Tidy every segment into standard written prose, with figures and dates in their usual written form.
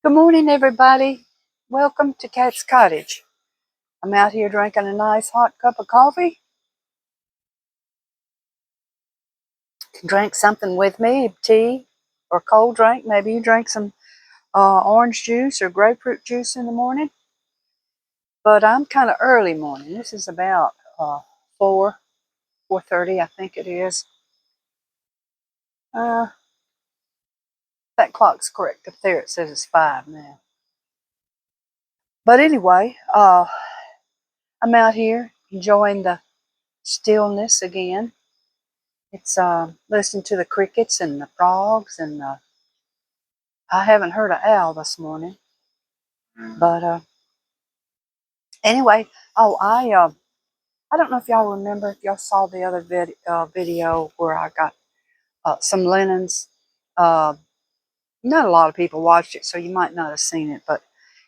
Good morning, everybody. Welcome to Cat's Cottage. I'm out here drinking a nice hot cup of coffee. Drink something with me, tea or cold drink. Maybe you drink some orange juice or grapefruit juice in the morning. But I'm kind of early morning. This is about 4:30, I think it is. Uh, that clock's correct. Up there it says it's 5 now. But anyway, I'm out here enjoying the stillness again. It's listening to the crickets and the frogs, and I haven't heard an owl this morning. But anyway, oh, I don't know if y'all remember, if y'all saw the other video where I got some linens. Uh, Not a lot of people watched it, so you might not have seen it. But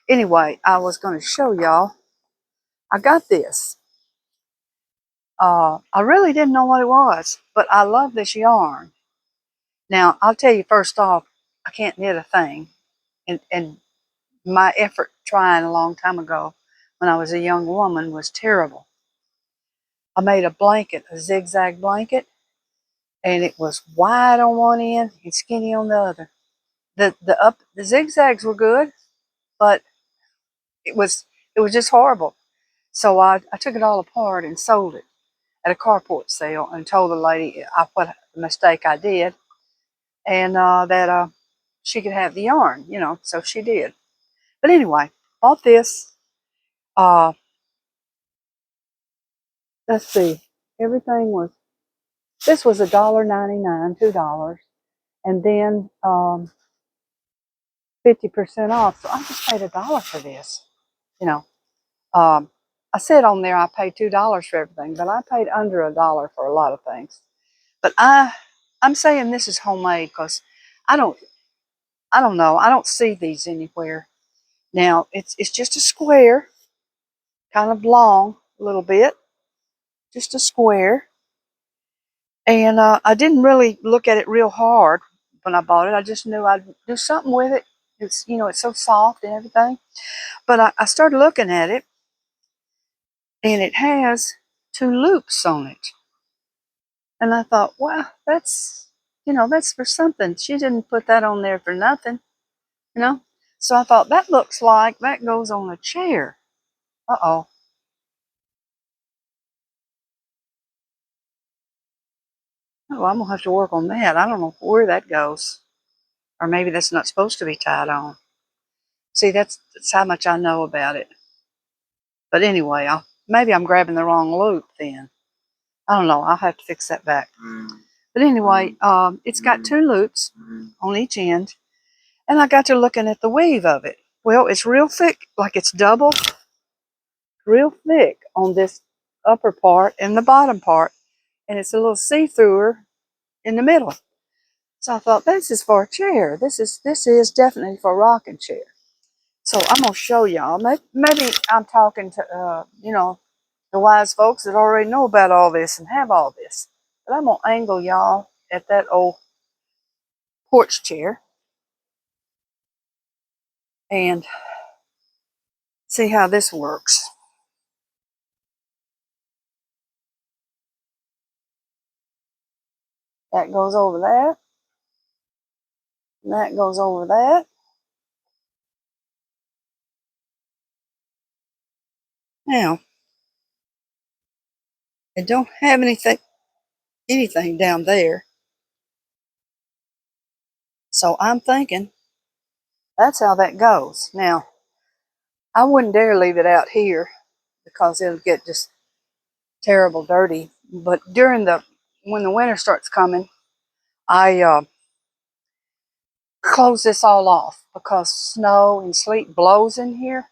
anyway, I was going to show y'all. I got this. I really didn't know what it was, but I love this yarn. Now, I'll tell you first off, I can't knit a thing. And my effort trying a long time ago when I was a young woman was terrible. I made a blanket, a zigzag blanket, and it was wide on one end and skinny on the other. The zigzags were good, but it was just horrible. So I took it all apart and sold it at a carport sale and told the lady what a mistake I did, and that she could have the yarn, so she did. But anyway, bought this. Uh, let's see, everything was, this was $1.99, $2, and then 50% off. So I just paid $1 for this. You know, I said on there I paid $2 for everything, but I paid under $1 for a lot of things. But I'm saying this is homemade because I don't I don't know, I don't see these anywhere. Now it's just a square, kind of long a little bit, just a square. And I didn't really look at it real hard when I bought it. I just knew I'd do something with it. It's so soft and everything. But I started looking at it, and it has 2 loops on it. And I thought, well, that's for something. She didn't put that on there for nothing, you know. So I thought, that looks like that goes on a chair. Uh-oh. Oh, I'm going to have to work on that. I don't know where that goes. Or maybe that's not supposed to be tied on. See, that's how much I know about it. But anyway, maybe I'm grabbing the wrong loop then. I don't know. I'll have to fix that back. But anyway, it's got 2 loops on each end. And I got to looking at the weave of it. Well, it's real thick, like it's double, real thick on this upper part and the bottom part. And it's a little see-througher in the middle. So I thought, this is for a chair. This is definitely for a rocking chair. So I'm going to show y'all. Maybe I'm talking to, the wise folks that already know about all this and have all this. But I'm going to angle y'all at that old porch chair and see how this works. That goes over that. And that goes over that. Now, I don't have anything down there. So I'm thinking that's how that goes. Now, I wouldn't dare leave it out here because it'll get just terrible dirty. But when the winter starts coming, I close this all off because snow and sleet blows in here.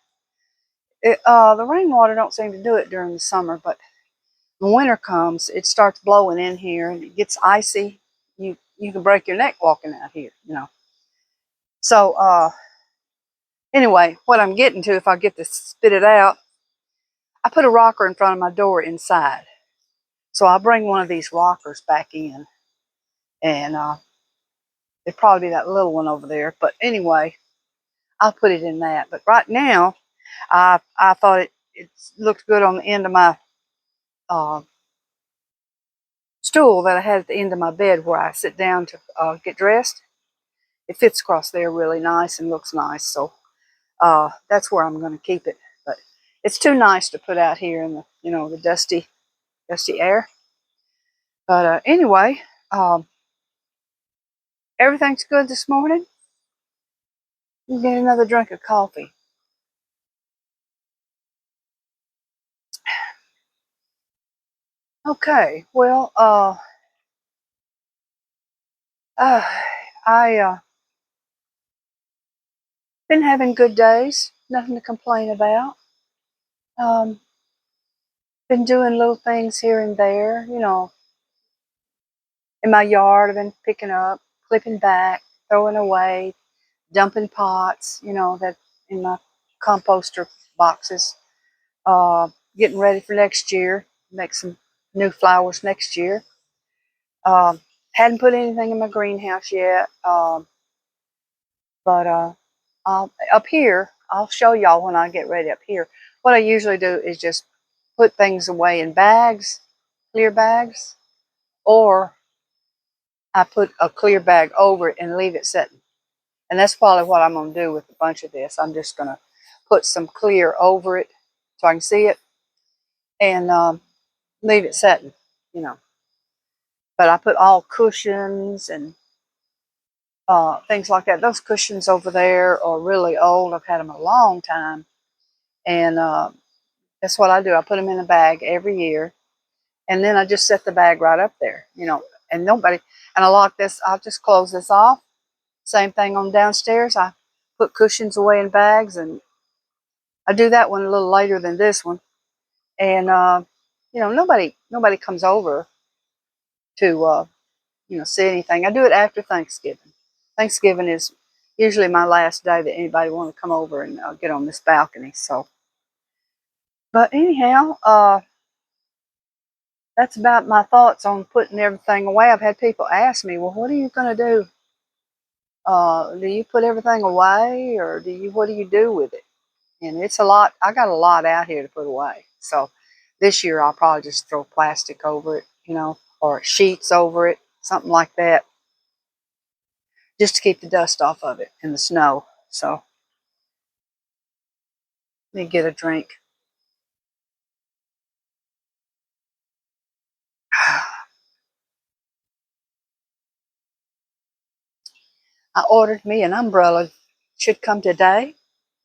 The rainwater don't seem to do it during the summer, but when winter comes, it starts blowing in here and it gets icy. You can break your neck walking out here, So anyway, what I'm getting to, if I get to spit it out, I put a rocker in front of my door inside. So I'll bring one of these rockers back in, and it'd probably be that little one over there. But anyway, I'll put it in that. But right now, I thought it looked good on the end of my stool that I had at the end of my bed where I sit down to get dressed. It fits across there really nice and looks nice. So that's where I'm going to keep it. But it's too nice to put out here in the, the dusty air. But anyway, everything's good this morning. You get another drink of coffee. Okay, well, I been having good days. Nothing to complain about. Um, been doing little things here and there. In my yard, I've been picking up, clipping back, throwing away, dumping pots. That in my composter boxes. Getting ready for next year. Make some new flowers next year. Hadn't put anything in my greenhouse yet. But up here, I'll show y'all when I get ready up here. What I usually do is just put things away in bags, clear bags, or I put a clear bag over it and leave it sitting. And that's probably what I'm going to do with a bunch of this. I'm just going to put some clear over it so I can see it and leave it sitting, But I put all cushions and things like that. Those cushions over there are really old. I've had them a long time. And that's what I do. I put them in a bag every year. And then I just set the bag right up there, and I lock this. I'll just close this off. Same thing on downstairs. I put cushions away in bags, and I do that one a little later than this one. And, nobody comes over to, see anything. I do it after Thanksgiving. Thanksgiving is usually my last day that anybody want to come over and get on this balcony. So, but anyhow, that's about my thoughts on putting everything away. I've had people ask me, well, what are you going to do? Do you put everything away, or what do you do with it? And it's a lot. I got a lot out here to put away. So this year I'll probably just throw plastic over it, or sheets over it, something like that, just to keep the dust off of it and the snow. So let me get a drink. I ordered me an umbrella. Should come today.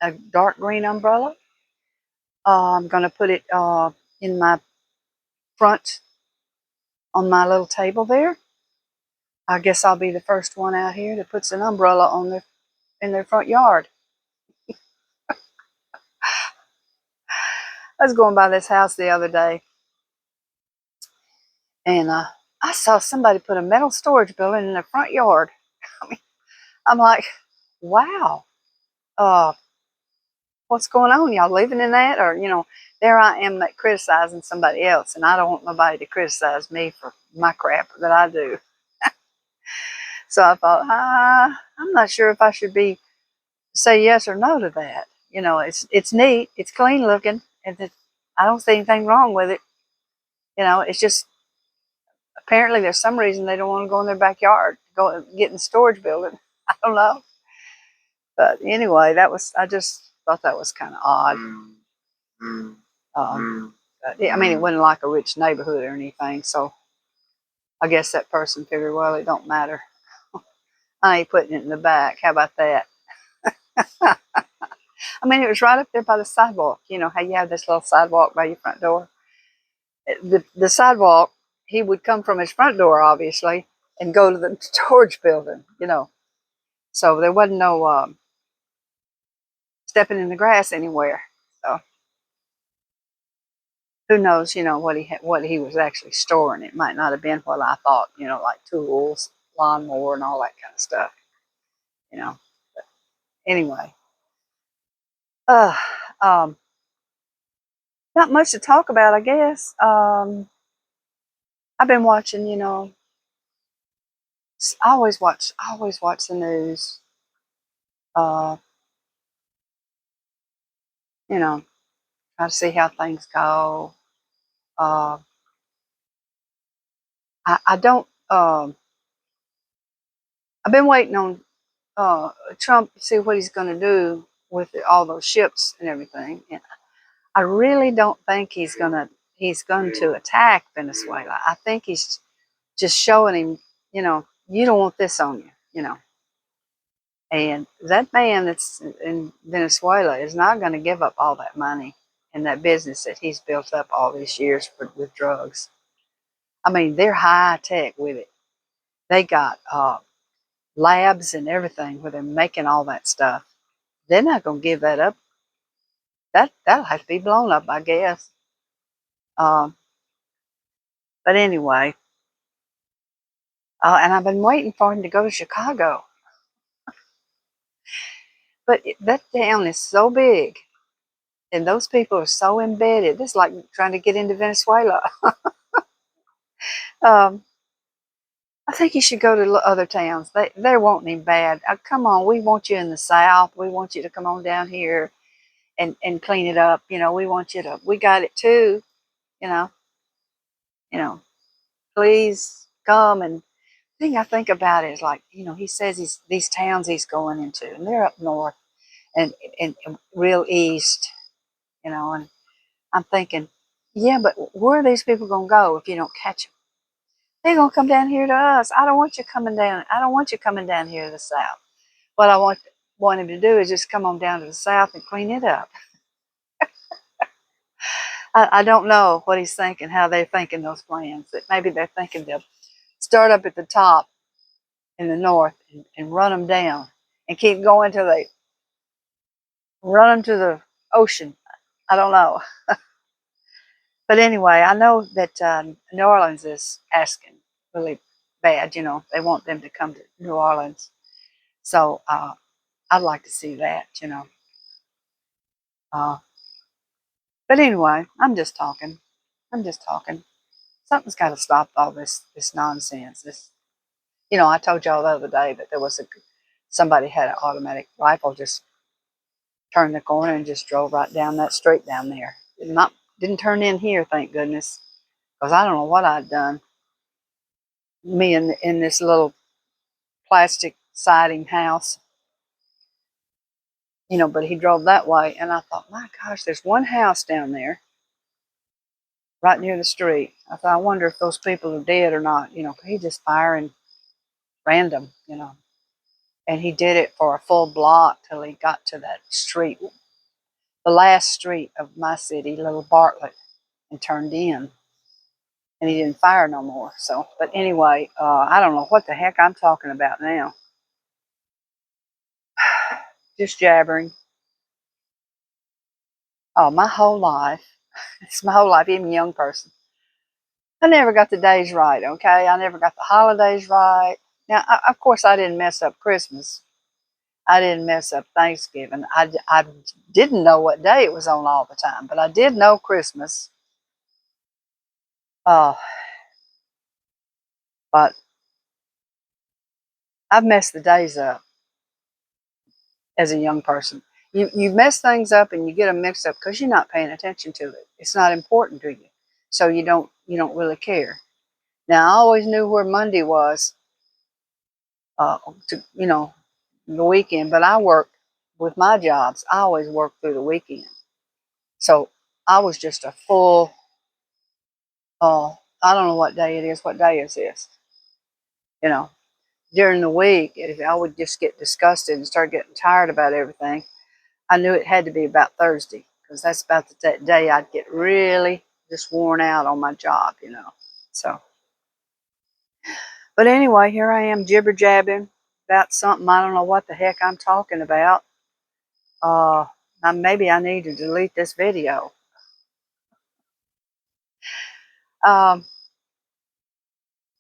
A dark green umbrella. I'm going to put it in my front on my little table there. I guess I'll be the first one out here that puts an umbrella in their front yard. I was going by this house the other day, and I saw somebody put a metal storage building in their front yard. I mean, I'm like, wow, uh, what's going on? Y'all living in that? Or, there I am criticizing somebody else, and I don't want nobody to criticize me for my crap that I do. So I thought, I'm not sure if I should say yes or no to that. It's neat, it's clean looking, and I don't see anything wrong with it. It's just apparently there's some reason they don't want to go in their backyard, go get in the storage building. I don't know. But anyway, I just thought that was kind of odd. Yeah, I mean, it wasn't like a rich neighborhood or anything, so I guess that person figured, well, it don't matter. I ain't putting it in the back. How about that? I mean, it was right up there by the sidewalk. You know how you have this little sidewalk by your front door? The sidewalk, he would come from his front door, obviously, and go to the storage building, So there wasn't no stepping in the grass anywhere. So who knows, what he was actually storing. It might not have been what I thought, like tools, lawnmower, and all that kind of stuff, But anyway, uh, um, not much to talk about, I guess. I've been watching, I always watch the news. Uh, you know, try to see how things go. Uh, I don't. I've been waiting on Trump to see what he's going to do with all those ships and everything. And I really don't think he's going to attack Venezuela. I think he's just showing him, you don't want this on you. And that man that's in Venezuela is not going to give up all that money and that business that he's built up all these years with drugs. I mean, they're high tech with it. They got labs and everything where they're making all that stuff. They're not going to give that up. That'll have to be blown up, I guess. Um, but anyway, and I've been waiting for him to go to Chicago. But that town is so big, and those people are so embedded. It's like trying to get into Venezuela. um, I think he should go to other towns. They're wanting him bad. Come on, we want you in the South. We want you to come on down here and clean it up. We want you to. We got it too. You know, you know. Please come. And the thing I think about it is like, he says these towns he's going into, and they're up north and real east. And I'm thinking, yeah, but where are these people gonna go if you don't catch them? They're gonna come down here to us. I don't want you coming down. I don't want you coming down here to the South. What I want him to do is just come on down to the South and clean it up. I don't know what he's thinking, how they're thinking those plans. That maybe they're thinking they'll start up at the top in the north and run them down and keep going till they run them to the ocean. I don't know. But anyway, I know that New Orleans is asking really bad. They want them to come to New Orleans. So I'd like to see that. Uh, but anyway, I'm just talking. I'm just talking. Something's got to stop all this nonsense. I told y'all the other day that there was somebody had an automatic rifle, just turned the corner and just drove right down that street down there. Didn't turn in here, thank goodness, because I don't know what I'd done. Me in this little plastic siding house, but he drove that way, and I thought, my gosh, there's one house down there right near the street. I thought, I wonder if those people are dead or not. He just firing random. And he did it for a full block till he got to that street, the last street of my city, Little Bartlett, and turned in. And he didn't fire no more. So, but anyway, I don't know what the heck I'm talking about now. Just jabbering. Oh, my whole life. It's my whole life, even a young person. I never got the days right, okay? I never got the holidays right. Now, of course, I didn't mess up Christmas. I didn't mess up Thanksgiving. I didn't know what day it was on all the time, but I did know Christmas. Uh, but I've messed the days up as a young person. You mess things up and you get them mixed up because you're not paying attention to it. It's not important to you, so you don't really care. Now I always knew where Monday was, to the weekend, but I worked with my jobs. I always worked through the weekend, so I was just a full. I don't know what day it is. What day is this? You know, During the week, if I would just get disgusted and start getting tired about everything, I knew it had to be about Thursday because that's about the day I'd get really just worn out on my job. So, but anyway, here I am jibber jabbing about something I don't know what the heck I'm talking about. Maybe I need to delete this video. Um,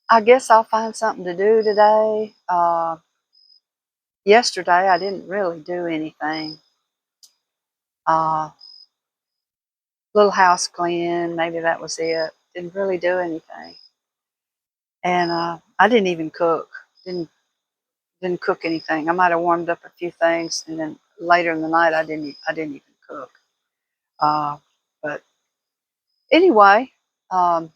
I guess I'll find something to do today. Yesterday I didn't really do anything. Little house cleaning, maybe that was it. Didn't really do anything. And I didn't even cook. Didn't cook anything. I might have warmed up a few things, and then later in the night I didn't even cook. But anyway, um,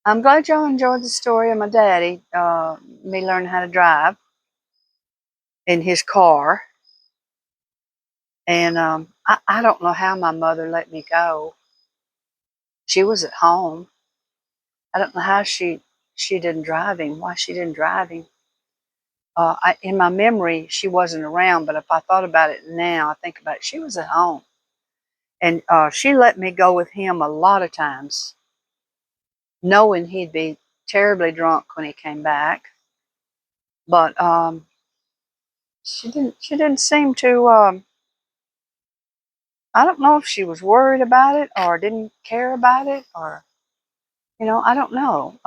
I'm glad y'all enjoyed the story of my daddy, me learning how to drive in his car. And I don't know how my mother let me go. She was at home. I don't know how she didn't drive him. Why she didn't drive him? In my memory, she wasn't around. But if I thought about it now, I think about it. She was at home, and she let me go with him a lot of times, knowing he'd be terribly drunk when he came back. But she didn't seem to. I don't know if she was worried about it or didn't care about it, or I don't know.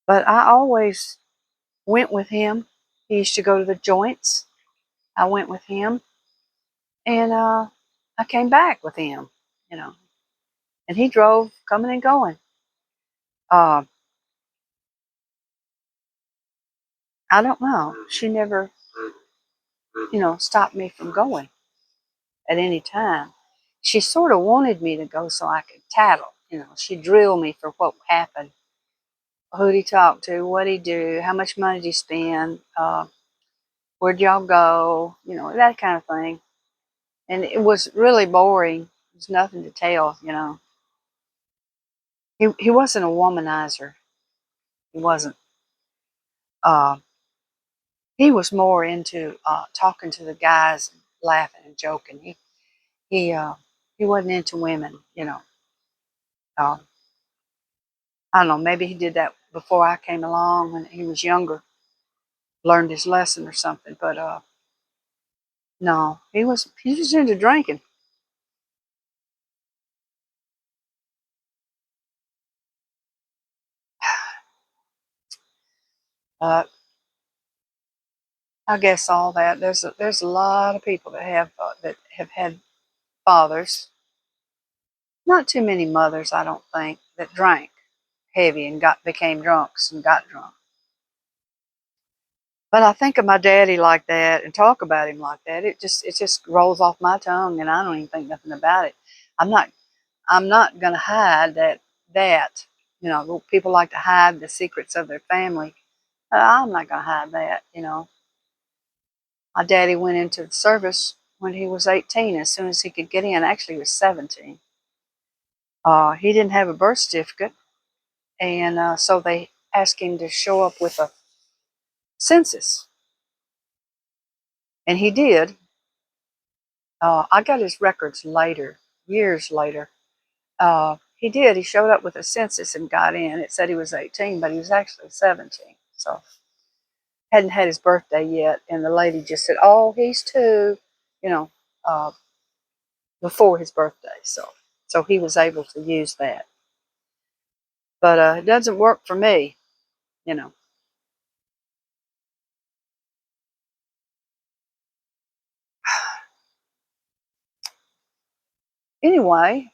But I always went with him. He used to go to the joints. I went with him, and I came back with him. You know, and he drove coming and going. Uh, I don't know. She never, stopped me from going at any time. She sort of wanted me to go so I could tattle. She'd drill me for what happened, who'd he talk to, what'd he do, how much money did he spend, where'd y'all go, that kind of thing. And it was really boring. There's. Nothing to tell. He wasn't a womanizer. He wasn't. Uh, he was more into talking to the guys, and laughing and joking. He wasn't into women. Uh, I don't know. Maybe he did that before I came along when he was younger, learned his lesson or something. But no, he was into drinking. Uh, I guess all that there's a lot of people that have had fathers. Not too many mothers, I don't think, that drank heavy and became drunks and got drunk. But I think of my daddy like that and talk about him like that. It just rolls off my tongue, and I don't even think nothing about it. I'm not I'm not gonna hide that people like to hide the secrets of their family. I'm not gonna hide that. My daddy went into the service when he was 18, as soon as he could get in. Actually, he was 17. He didn't have a birth certificate, and so they asked him to show up with a census, and he did. I got his records later, years later. He did. He showed up with a census and got in. It said he was 18, but he was actually 17. So hadn't had his birthday yet, and the lady just said, "Oh, he's two," you know, uh, before his birthday. So he was able to use that, but it doesn't work for me, you know. Anyway,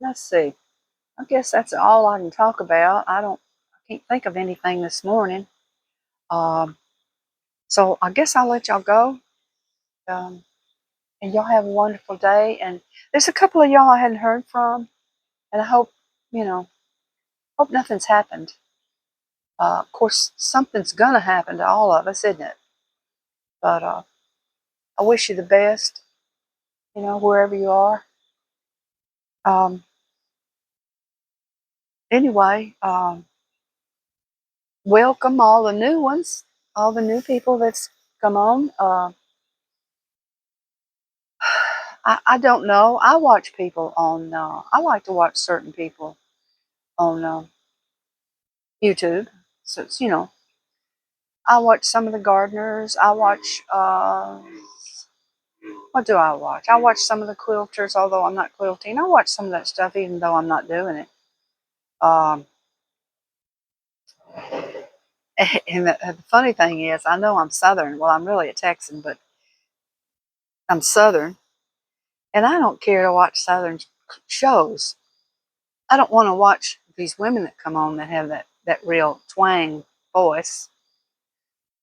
let's see. I guess that's all I can talk about. I can't think of anything this morning. Um, so I guess I'll let y'all go. Um, and y'all have a wonderful day. And there's a couple of y'all I hadn't heard from, and I you know, hope nothing's happened. Of course, something's gonna happen to all of us, isn't it? But I wish you the best, wherever you are. Um, anyway, welcome all the new ones, all the new people that's come on. I don't know. I watch people on. I like to watch certain people on YouTube. So I watch some of the gardeners. I watch. What do I watch? I watch some of the quilters, although I'm not quilting. I watch some of that stuff, even though I'm not doing it. Um, and the funny thing is, I know I'm Southern. Well, I'm really a Texan, but I'm Southern, and I don't care to watch Southern shows. I don't want to watch these women that come on that have that real twang voice,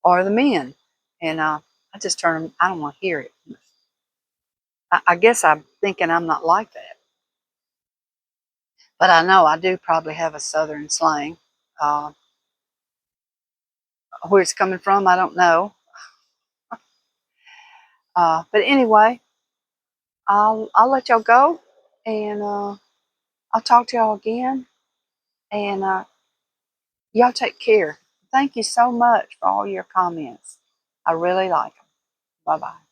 or the men, and I just turn them. I don't want to hear it. I guess I'm thinking I'm not like that. But I know I do probably have a southern slang. Uh, where it's coming from, I don't know. But anyway, I'll let y'all go, and I'll talk to y'all again. And y'all take care. Thank you so much for all your comments. I really like them. Bye bye.